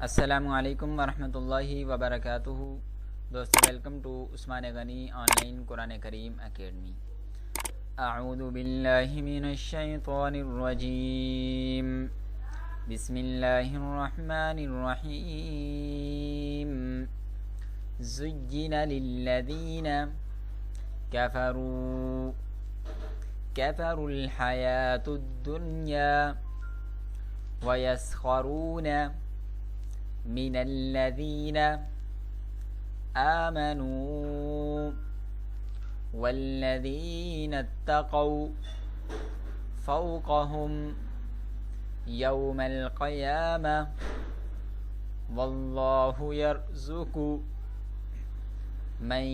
السلام علیکم ورحمتہ اللہ وبرکاتہ. دوستو ویلکم ٹو عثمان غنی آن لائن قرآن کریم اکیڈمی. اعوذ باللہ من الشیطان الرجیم. بسم اللہ الرحمن الرحیم. زین للذین کفروا الحیاة الدنیا ویسخرون من الذین آمنوا والذین اتقوا فوقهم یوم القیامہ واللہ یرزق من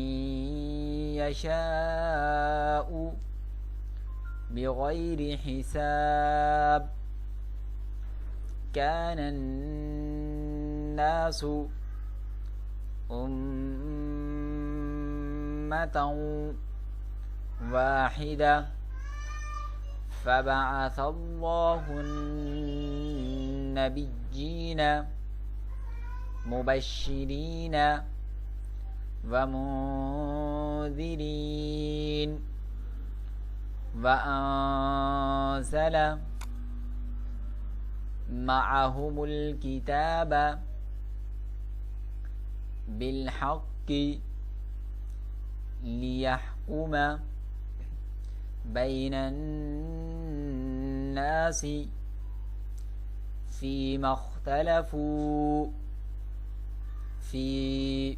یشاء بغیر حساب. كان الناس أمة واحدة فبعث الله النبيين مبشرين ومنذرين وأنزل معهم الكتاب بالحق ليحكم بين الناس فيما اختلفوا فيه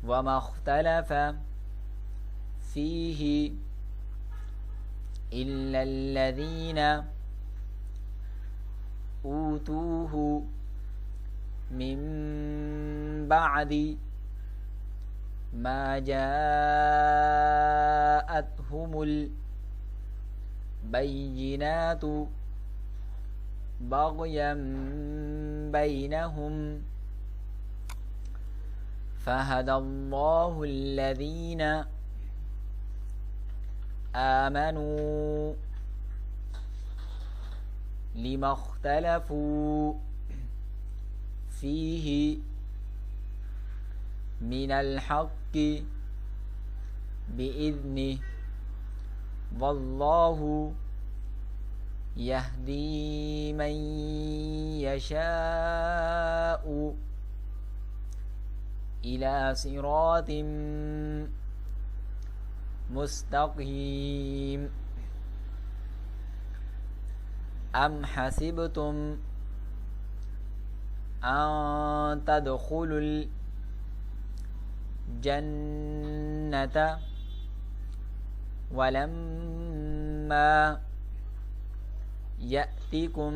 وما اختلف فيه إلا الذين أوتوه من بعد ما جاءتهم البينات بغيا بينهم فهدى الله الذين آمنوا لما اختلفوا فيه من الحق بإذنه والله يهدي من يشاء إلى صراط مستقيم. أم حسبتم أن تدخلوا الجنة ولما يأتكم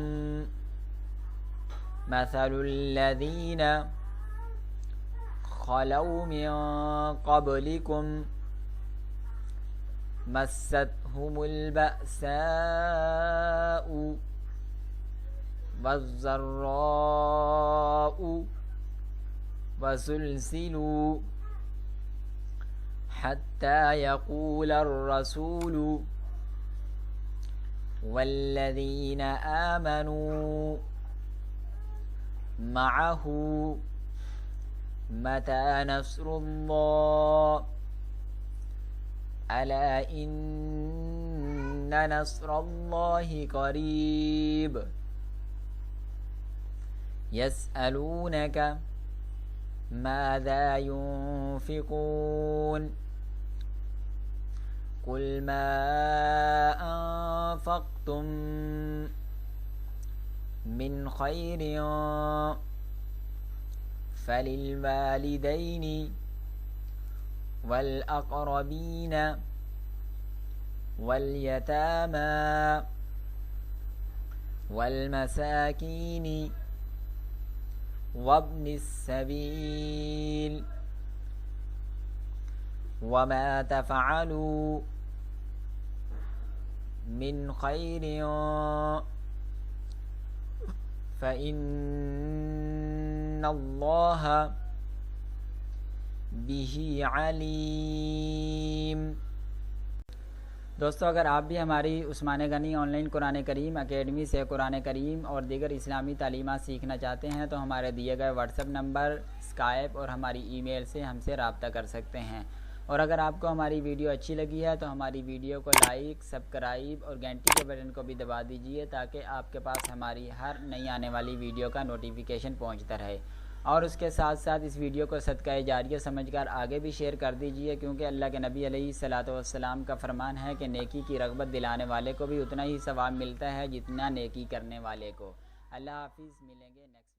مثل الذين خلوا من قبلكم مستهم البأساء والضراء وزلزلوا حتى يقول الرسول والذين آمنوا معه متى نصر الله ألا إن نصر الله قريب. يسألونك ماذا ينفقون قل ما أنفقتم من خير فللوالدين والأقربين واليتامى والمساكين وابن السبيل وما تفعلوا من خير فإن الله به علیم. दोस्तों, अगर आप भी हमारी उस्मान गनी ऑनलाइन कुरान करीम अकेडमी से कुरान करीम और दीगर इस्लामी तालीमात सीखना चाहते हैं तो हमारे दिए गए व्हाट्सएप नंबर, स्काइप और हमारी ईमेल से हमसे रब्ता कर सकते हैं। और अगर आपको हमारी वीडियो अच्छी लगी है तो हमारी वीडियो को लाइक, सब्सक्राइब और घंटी के बटन को भी दबा दीजिए ताकि आपके पास हमारी हर नई आने वाली वीडियो का नोटिफिकेशन पहुंचता रहे। और उसके साथ साथ इस वीडियो को सदका जारिया समझकर आगे भी शेयर कर दीजिए, क्योंकि अल्लाह के नबी अलैहिस्सलाम का फरमान है कि नेकी की रग़बत दिलाने वाले को भी उतना ही सवाब मिलता है जितना नेकी करने वाले को। अल्लाह हाफिज़, मिलेंगे नेक्स्ट